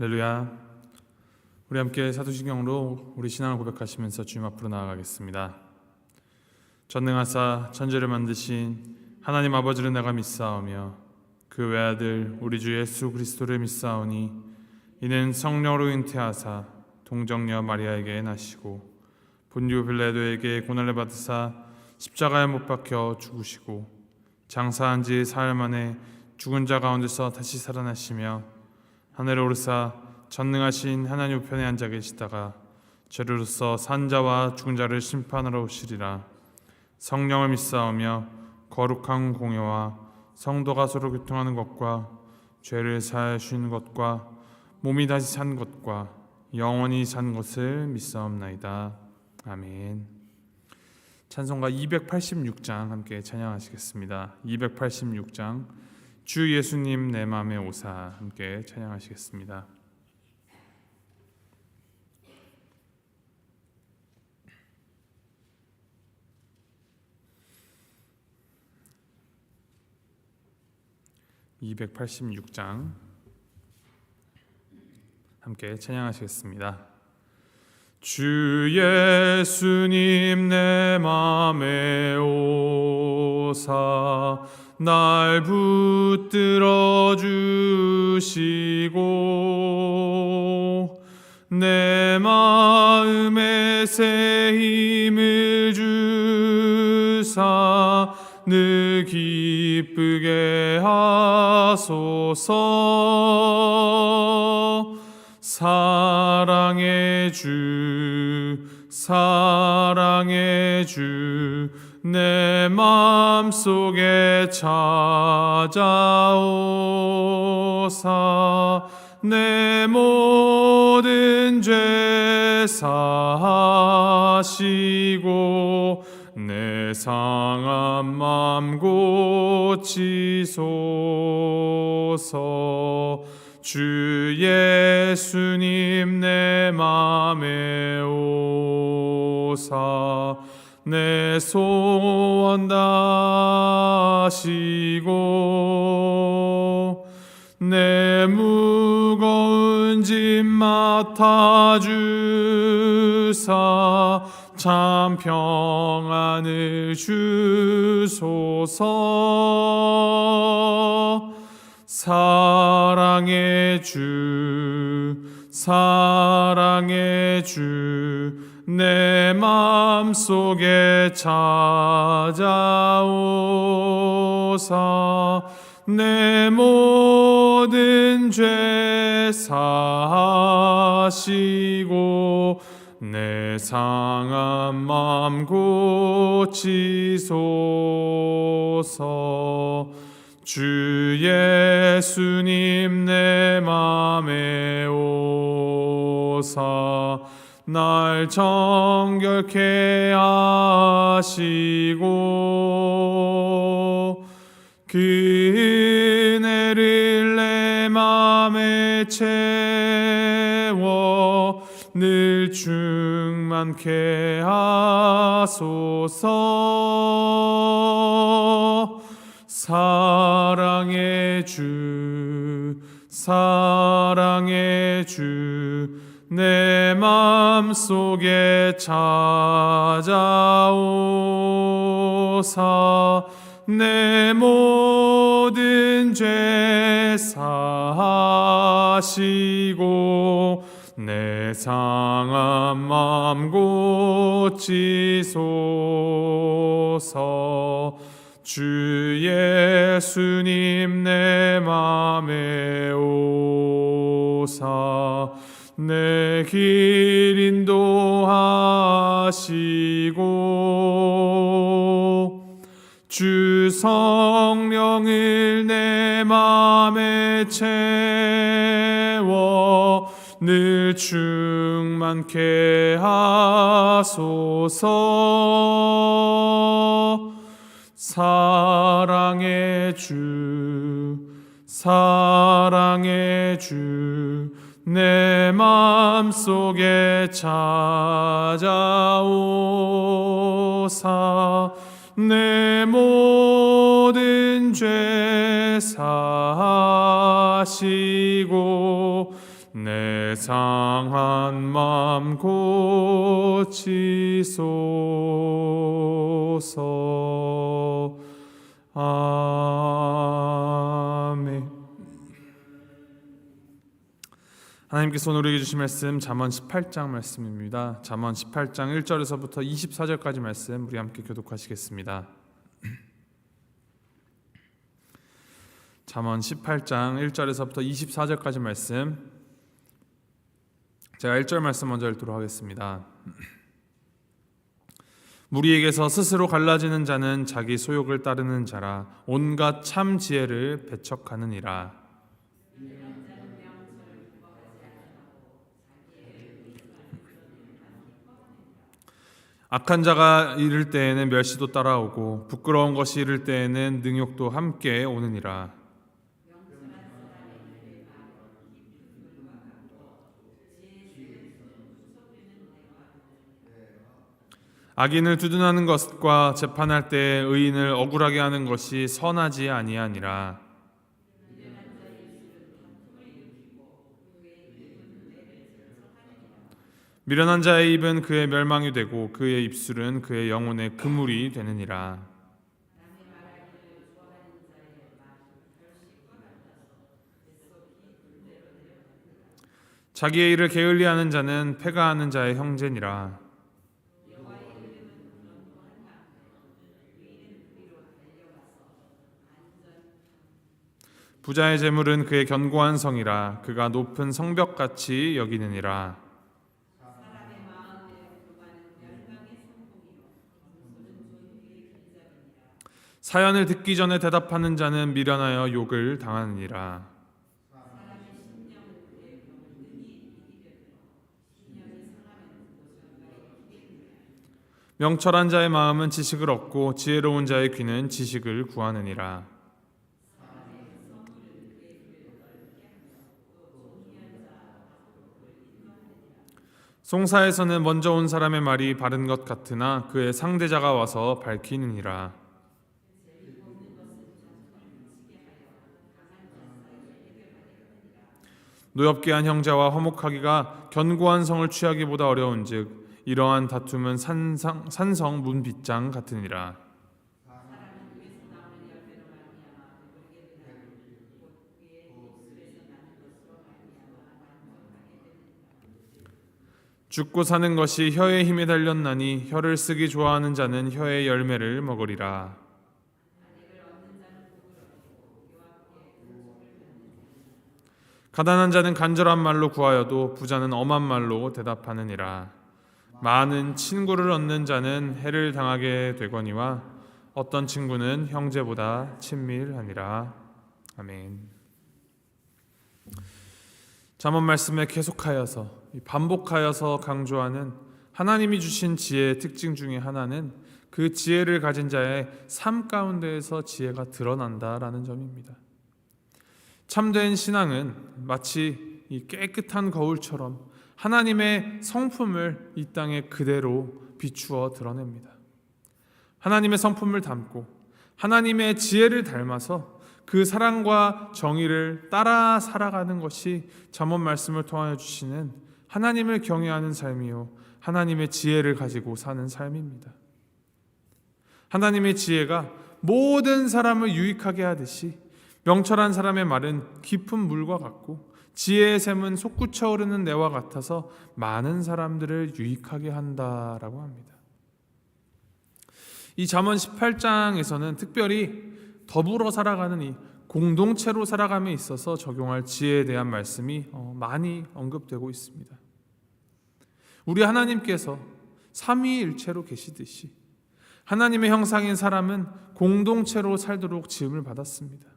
할렐루야. 우리 함께 사도신경으로 우리 신앙을 고백하시면서 주님 앞으로 나아가겠습니다. 전능하사 천지를 만드신 하나님 아버지를 내가 믿사오며 그 외아들 우리 주 예수 그리스도를 믿사오니 이는 성령으로 잉태하사 동정녀 마리아에게 나시고 본디오 빌라도에게 고난을 받으사 십자가에 못 박혀 죽으시고 장사한 지 사흘 만에 죽은 자 가운데서 다시 살아나시며 하늘에 오르사 전능하신 하나님 우편에 앉아 계시다가 죄로서 산 자와 죽은 자를 심판하러 오시리라. 성령을 믿사오며 거룩한 공회와 성도가 서로 교통하는 것과 죄를 사하여 주시는 것과 몸이 다시 산 것과 영원히 산 것을 믿사옵나이다. 아멘. 찬송가 286장 함께 찬양하시겠습니다. 286장 주 예수님 내 맘에 오사 함께 찬양하시겠습니다. (286장) 함께 찬양하시겠습니다. 주 예수님 내 맘에 오사 날 붙들어 주시고 내 마음에 새 힘을 주사 늘 기쁘게 하소서. 사랑의 주 내 맘속에 찾아오사 내 모든 죄 사하시고 내 상한 맘 고치소서. 주 예수님 내 맘에 오사 내 소원 다시고 내 무거운 짐 맡아주사 참 평안을 주소서. 사랑의 주 내 맘속에 찾아오사 내 모든 죄 사하시고 내 상한 맘 고치소서. 주 예수님 내 맘에 오사 날 정결케 하시고 그 은혜를 내 맘에 채워 늘 충만케 하소서. 사랑의 주 내 맘속에 찾아오사 내 모든 죄 사하시고 내 상한 맘 고치소서. 주 예수님 내 맘에 오사 내 길 인도하시고 주 성령을 내 맘에 채워 늘 충만케 하소서. 사랑의 주 내 맘속에 찾아오사 내 모든 죄 사하시고 내 상한 마음 고치소서. 아멘. 하나님께서 오늘 우리에게 주신 말씀 잠언 18장 말씀입니다. 잠언 18장 1절에서부터 24절까지 말씀 우리 함께 교독하시겠습니다. 잠언 18장 1절에서부터 24절까지 말씀, 제가 1절 말씀 먼저 읽도록 하겠습니다. 무리에게서 스스로 갈라지는 자는 자기 소욕을 따르는 자라. 온갖 참 지혜를 배척하느니라. 악한 자가 이를 때에는 멸시도 따라오고 부끄러운 것이 이를 때에는 능욕도 함께 오느니라. 악인을 두둔하는 것과 재판할 때 의인을 억울하게 하는 것이 선하지 아니하니라. 미련한 자의 입은 그의 멸망이 되고 그의 입술은 그의 영혼의 그물이 되느니라. 자기의 일을 게을리하는 자는 패가하는 자의 형제니라. 부자의 재물은 그의 견고한 성이라. 그가 높은 성벽같이 여기느니라. 사연을 듣기 전에 대답하는 자는 미련하여 욕을 당하느니라. 명철한 자의 마음은 지식을 얻고 지혜로운 자의 귀는 지식을 구하느니라. 송사에서는 먼저 온 사람의 말이 바른 것 같으나 그의 상대자가 와서 밝히느니라. 노엽게 한 형제와 화목하기가 견고한 성을 취하기보다 어려운즉 이러한 다툼은 산성 문빗장 같으니라. 죽고 사는 것이 혀의 힘에 달렸나니 혀를 쓰기 좋아하는 자는 혀의 열매를 먹으리라. 가난한 자는 간절한 말로 구하여도 부자는 엄한 말로 대답하느니라. 많은 친구를 얻는 자는 해를 당하게 되거니와 어떤 친구는 형제보다 친밀하니라. 아멘. 잠언 말씀에 계속하여서 반복하여서 강조하는 하나님이 주신 지혜의 특징 중에 하나는 그 지혜를 가진 자의 삶 가운데에서 지혜가 드러난다라는 점입니다. 참된 신앙은 마치 이 깨끗한 거울처럼 하나님의 성품을 이 땅에 그대로 비추어 드러냅니다. 하나님의 성품을 담고 하나님의 지혜를 닮아서 그 사랑과 정의를 따라 살아가는 것이 잠언 말씀을 통하여 주시는 하나님을 경외하는 삶이요 하나님의 지혜를 가지고 사는 삶입니다. 하나님의 지혜가 모든 사람을 유익하게 하듯이 명철한 사람의 말은 깊은 물과 같고 지혜의 샘은 솟구쳐 오르는 내와 같아서 많은 사람들을 유익하게 한다라고 합니다. 이 잠언 18장에서는 특별히 더불어 살아가는 이 공동체로 살아감에 있어서 적용할 지혜에 대한 말씀이 많이 언급되고 있습니다. 우리 하나님께서 삼위일체로 계시듯이 하나님의 형상인 사람은 공동체로 살도록 지음을 받았습니다.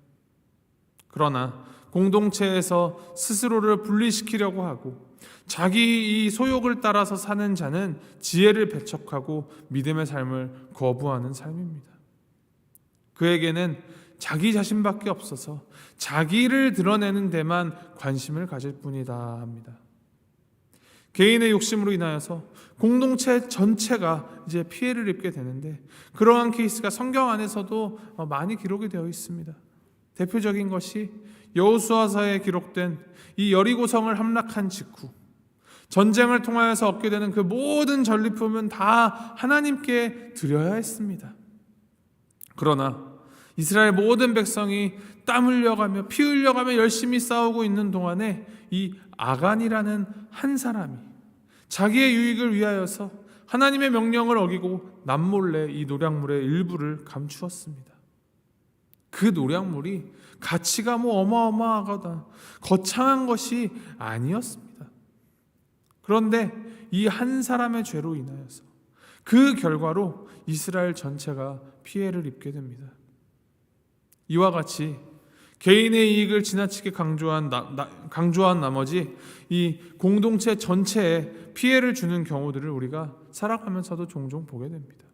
그러나 공동체에서 스스로를 분리시키려고 하고 자기 이 소욕을 따라서 사는 자는 지혜를 배척하고 믿음의 삶을 거부하는 삶입니다. 그에게는 자기 자신밖에 없어서 자기를 드러내는 데만 관심을 가질 뿐이다 합니다. 개인의 욕심으로 인하여서 공동체 전체가 이제 피해를 입게 되는데 그러한 케이스가 성경 안에서도 많이 기록이 되어 있습니다. 대표적인 것이 여호수아서에 기록된 이 여리고성을 함락한 직후 전쟁을 통하여서 얻게 되는 그 모든 전리품은 다 하나님께 드려야 했습니다. 그러나 이스라엘 모든 백성이 땀 흘려가며 피 흘려가며 열심히 싸우고 있는 동안에 이 아간이라는 한 사람이 자기의 유익을 위하여서 하나님의 명령을 어기고 남몰래 이 노략물의 일부를 감추었습니다. 그 노략물이 가치가 어마어마하거나 거창한 것이 아니었습니다. 그런데 이 한 사람의 죄로 인하여서 그 결과로 이스라엘 전체가 피해를 입게 됩니다. 이와 같이 개인의 이익을 지나치게 강조한 나머지 이 공동체 전체에 피해를 주는 경우들을 우리가 살아가면서도 종종 보게 됩니다.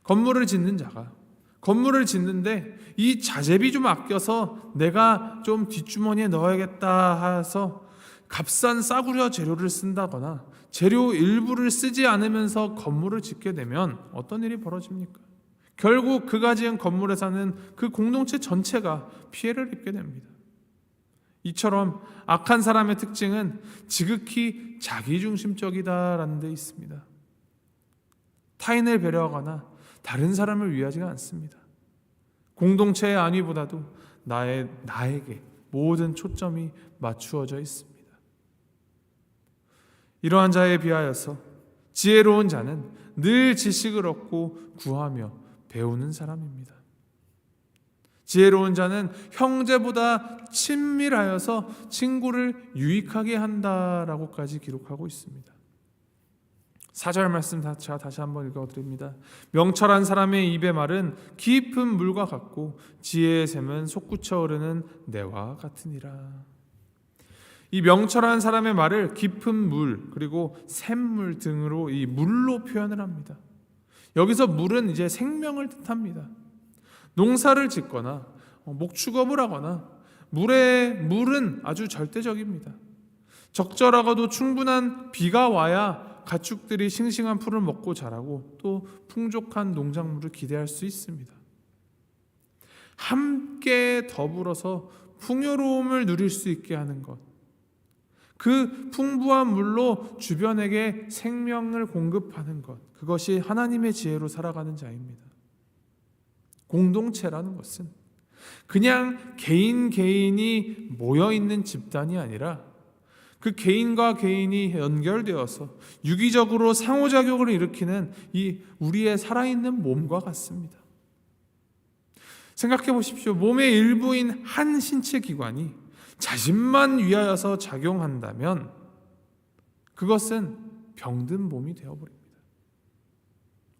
건물을 짓는 자가 건물을 짓는데 이 자재비 좀 아껴서 내가 좀 뒷주머니에 넣어야겠다 해서 값싼 싸구려 재료를 쓴다거나 재료 일부를 쓰지 않으면서 건물을 짓게 되면 어떤 일이 벌어집니까? 결국 그가 지은 건물에 사는 그 공동체 전체가 피해를 입게 됩니다. 이처럼 악한 사람의 특징은 지극히 자기중심적이다라는 데 있습니다. 타인을 배려하거나 다른 사람을 위하지가 않습니다. 공동체의 안위보다도 나에게 모든 초점이 맞추어져 있습니다. 이러한 자에 비하여서 지혜로운 자는 늘 지식을 얻고 구하며 배우는 사람입니다. 지혜로운 자는 형제보다 친밀하여서 친구를 유익하게 한다라고까지 기록하고 있습니다. 4절 말씀 다시 한번 읽어드립니다. 명철한 사람의 입의 말은 깊은 물과 같고 지혜의 샘은 솟구쳐 흐르는 내와 같으니라. 이 명철한 사람의 말을 깊은 물 그리고 샘물 등으로 이 물로 표현을 합니다. 여기서 물은 이제 생명을 뜻합니다. 농사를 짓거나 목축업을 하거나 물은 아주 절대적입니다. 적절하고도 충분한 비가 와야 가축들이 싱싱한 풀을 먹고 자라고 또 풍족한 농작물을 기대할 수 있습니다. 함께 더불어서 풍요로움을 누릴 수 있게 하는 것, 그 풍부한 물로 주변에게 생명을 공급하는 것, 그것이 하나님의 지혜로 살아가는 자입니다. 공동체라는 것은 그냥 개인이 모여있는 집단이 아니라 그 개인과 개인이 연결되어서 유기적으로 상호작용을 일으키는 이 우리의 살아있는 몸과 같습니다. 생각해 보십시오. 몸의 일부인 한 신체 기관이 자신만 위하여서 작용한다면 그것은 병든 몸이 되어버립니다.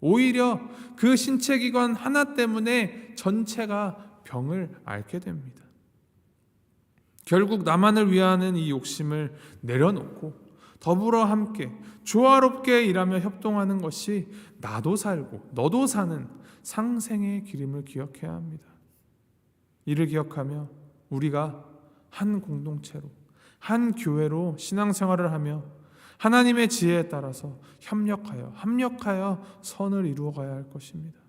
오히려 그 신체 기관 하나 때문에 전체가 병을 앓게 됩니다. 결국 나만을 위하는 이 욕심을 내려놓고 더불어 함께 조화롭게 일하며 협동하는 것이 나도 살고 너도 사는 상생의 기림을 기억해야 합니다. 이를 기억하며 우리가 한 공동체로, 한 교회로 신앙생활을 하며 하나님의 지혜에 따라서 합력하여 선을 이루어가야 할 것입니다.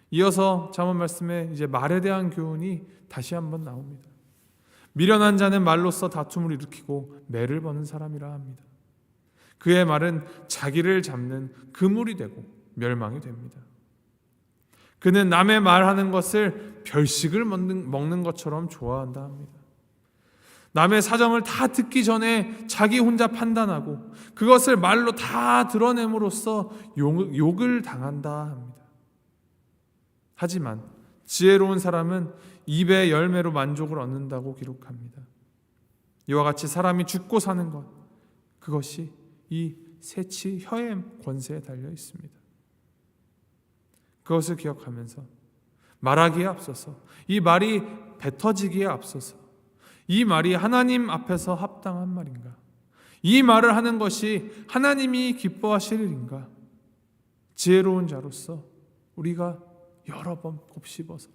이어서 잠언 말씀에 이제 말에 대한 교훈이 다시 한번 나옵니다. 미련한 자는 말로써 다툼을 일으키고 매를 버는 사람이라 합니다. 그의 말은 자기를 잡는 그물이 되고 멸망이 됩니다. 그는 남의 말하는 것을 별식을 먹는 것처럼 좋아한다 합니다. 남의 사정을 다 듣기 전에 자기 혼자 판단하고 그것을 말로 다 드러냄으로써 욕을 당한다 합니다. 하지만 지혜로운 사람은 입의 열매로 만족을 얻는다고 기록합니다. 이와 같이 사람이 죽고 사는 것, 그것이 이 새치 혀의 권세에 달려 있습니다. 그것을 기억하면서 말하기에 앞서서 이 말이 뱉어지기에 앞서서 이 말이 하나님 앞에서 합당한 말인가? 이 말을 하는 것이 하나님이 기뻐하실 일인가? 지혜로운 자로서 우리가 여러 번 곱씹어서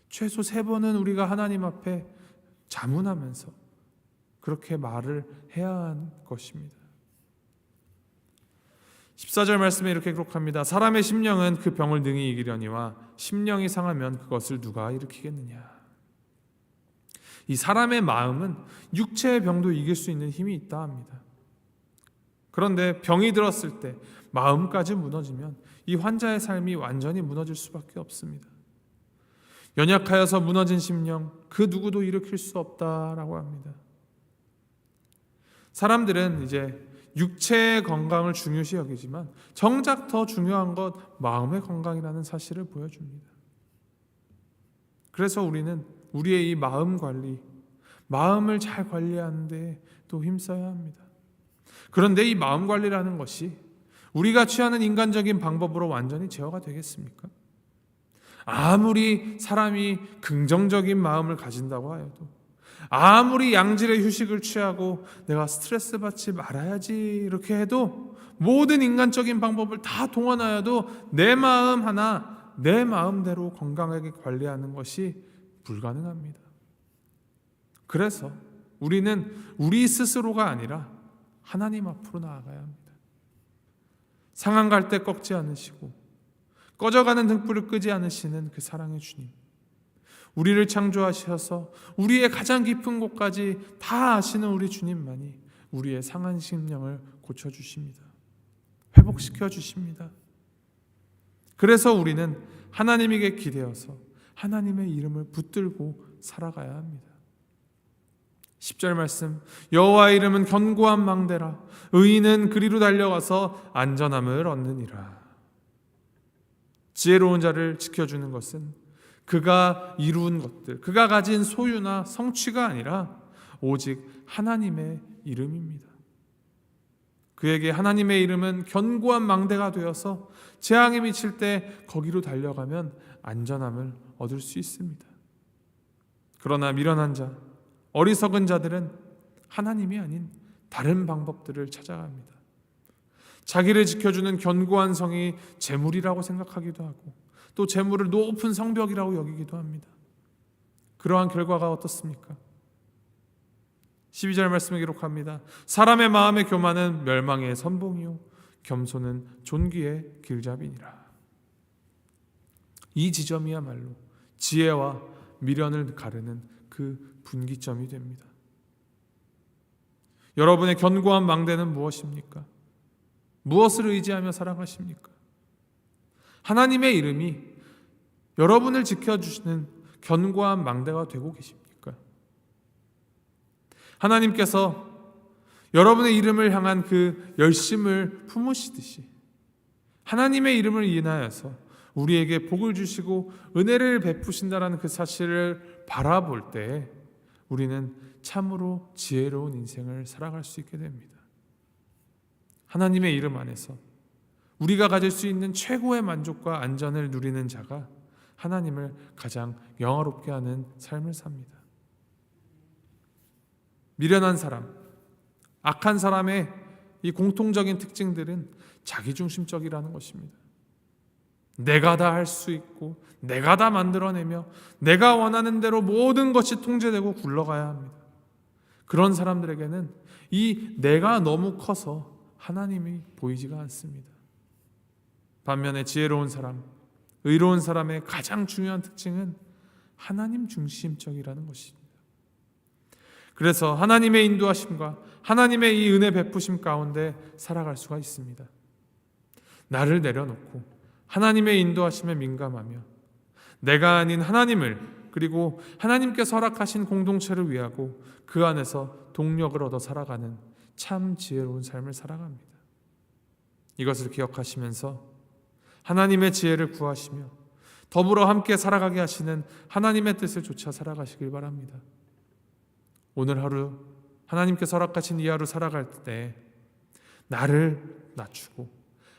최소 3번은 우리가 하나님 앞에 자문하면서 그렇게 말을 해야 하는 것입니다. 14절 말씀에 이렇게 기록합니다. 사람의 심령은 그 병을 능히 이기려니와 심령이 상하면 그것을 누가 일으키겠느냐. 이 사람의 마음은 육체의 병도 이길 수 있는 힘이 있다 합니다. 그런데 병이 들었을 때 마음까지 무너지면 이 환자의 삶이 완전히 무너질 수밖에 없습니다. 연약하여서 무너진 심령, 그 누구도 일으킬 수 없다라고 합니다. 사람들은 이제 육체의 건강을 중요시 여기지만 정작 더 중요한 것 마음의 건강이라는 사실을 보여줍니다. 그래서 우리는 우리의 이 마음 관리, 마음을 잘 관리하는 데 또 힘써야 합니다. 그런데 이 마음 관리라는 것이 우리가 취하는 인간적인 방법으로 완전히 제어가 되겠습니까? 아무리 사람이 긍정적인 마음을 가진다고 하여도, 아무리 양질의 휴식을 취하고 내가 스트레스 받지 말아야지 이렇게 해도, 모든 인간적인 방법을 다 동원하여도 내 마음 하나, 내 마음대로 건강하게 관리하는 것이 불가능합니다. 그래서 우리는 우리 스스로가 아니라 하나님 앞으로 나아가야 합니다. 상한 갈 때 꺾지 않으시고 꺼져가는 등불을 끄지 않으시는 그 사랑의 주님, 우리를 창조하셔서 우리의 가장 깊은 곳까지 다 아시는 우리 주님만이 우리의 상한 심령을 고쳐주십니다. 회복시켜 주십니다. 그래서 우리는 하나님에게 기대어서 하나님의 이름을 붙들고 살아가야 합니다. 10절 말씀, 여호와의 이름은 견고한 망대라 의인은 그리로 달려가서 안전함을 얻느니라. 지혜로운 자를 지켜주는 것은 그가 이루은 것들, 그가 가진 소유나 성취가 아니라 오직 하나님의 이름입니다. 그에게 하나님의 이름은 견고한 망대가 되어서 재앙이 미칠 때 거기로 달려가면 안전함을 얻을 수 있습니다. 그러나 미련한 자, 어리석은 자들은 하나님이 아닌 다른 방법들을 찾아갑니다. 자기를 지켜주는 견고한 성이 재물이라고 생각하기도 하고 또 재물을 높은 성벽이라고 여기기도 합니다. 그러한 결과가 어떻습니까? 12절 말씀에 기록합니다. 사람의 마음의 교만은 멸망의 선봉이요 겸손은 존귀의 길잡이니라. 이 지점이야말로 지혜와 미련을 가르는 그 분기점이 됩니다. 여러분의 견고한 망대는 무엇입니까? 무엇을 의지하며 살아가십니까? 하나님의 이름이 여러분을 지켜주시는 견고한 망대가 되고 계십니까? 하나님께서 여러분의 이름을 향한 그 열심을 품으시듯이 하나님의 이름을 인하여서 우리에게 복을 주시고 은혜를 베푸신다라는 그 사실을 바라볼 때 우리는 참으로 지혜로운 인생을 살아갈 수 있게 됩니다. 하나님의 이름 안에서 우리가 가질 수 있는 최고의 만족과 안전을 누리는 자가 하나님을 가장 영화롭게 하는 삶을 삽니다. 미련한 사람, 악한 사람의 이 공통적인 특징들은 자기중심적이라는 것입니다. 내가 다 할 수 있고 내가 다 만들어내며 내가 원하는 대로 모든 것이 통제되고 굴러가야 합니다. 그런 사람들에게는 이 내가 너무 커서 하나님이 보이지가 않습니다. 반면에 지혜로운 사람, 의로운 사람의 가장 중요한 특징은 하나님 중심적이라는 것입니다. 그래서 하나님의 인도하심과 하나님의 이 은혜 베푸심 가운데 살아갈 수가 있습니다. 나를 내려놓고 하나님의 인도하심에 민감하며 내가 아닌 하나님을, 그리고 하나님께서 허락하신 공동체를 위하고 그 안에서 동력을 얻어 살아가는 참 지혜로운 삶을 살아갑니다. 이것을 기억하시면서 하나님의 지혜를 구하시며 더불어 함께 살아가게 하시는 하나님의 뜻을 좇아 살아가시길 바랍니다. 오늘 하루 하나님께서 허락하신 이 하루 살아갈 때 나를 낮추고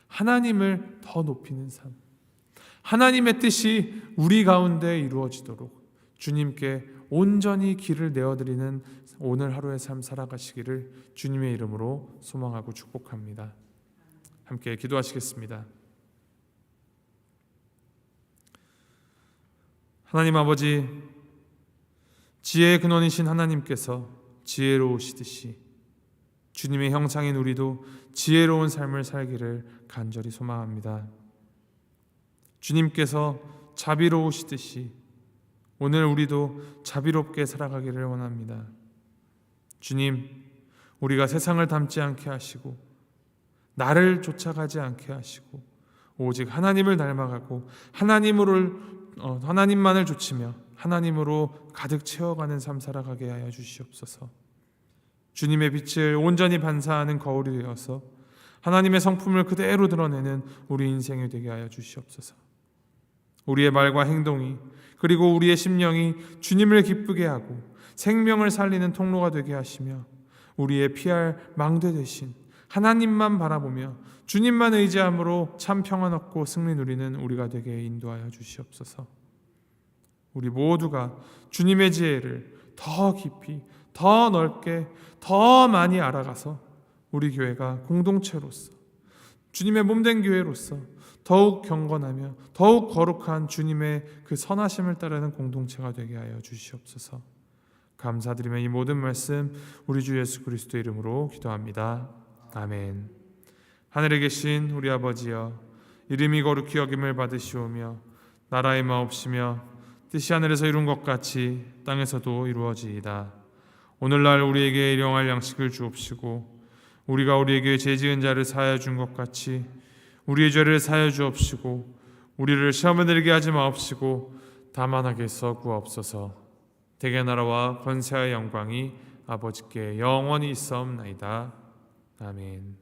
하나님을 더 높이는 삶, 하나님의 뜻이 우리 가운데 이루어지도록 주님께 온전히 길을 내어드리는 오늘 하루의 삶 살아가시기를 주님의 이름으로 소망하고 축복합니다. 함께 기도하시겠습니다. 하나님 아버지, 지혜의 근원이신 하나님께서 지혜로우시듯이 주님의 형상인 우리도 지혜로운 삶을 살기를 간절히 소망합니다. 주님께서 자비로우시듯이 오늘 우리도 자비롭게 살아가기를 원합니다. 주님, 우리가 세상을 닮지 않게 하시고 나를 쫓아가지 않게 하시고 오직 하나님을 닮아가고 하나님만을 좇으며 하나님으로 가득 채워가는 삶 살아가게 하여 주시옵소서. 주님의 빛을 온전히 반사하는 거울이 되어서 하나님의 성품을 그대로 드러내는 우리 인생이 되게 하여 주시옵소서. 우리의 말과 행동이 그리고 우리의 심령이 주님을 기쁘게 하고 생명을 살리는 통로가 되게 하시며 우리의 피할 망대 대신 하나님만 바라보며 주님만 의지함으로 참 평안 얻고 승리 누리는 우리가 되게 인도하여 주시옵소서. 우리 모두가 주님의 지혜를 더 깊이, 더 넓게, 더 많이 알아가서 우리 교회가 공동체로서 주님의 몸된 교회로서 더욱 경건하며 더욱 거룩한 주님의 그 선하심을 따르는 공동체가 되게 하여 주시옵소서. 감사드리며 이 모든 말씀 우리 주 예수 그리스도의 이름으로 기도합니다. 아멘. 하늘에 계신 우리 아버지여, 이름이 거룩히 여김을 받으시오며 나라의 마옵시며 뜻이 하늘에서 이룬 것 같이 땅에서도 이루어지이다. 오늘날 우리에게 일용할 양식을 주옵시고 우리가 우리에게 죄지은 자를 사하여 준 것 같이 우리의 죄를 사하여 주옵시고 우리를 시험에 들게 하지 마옵시고 다만 악에서 구하옵소서. 대개 나라와 권세와 영광이 아버지께 영원히 있사옵나이다. 아멘.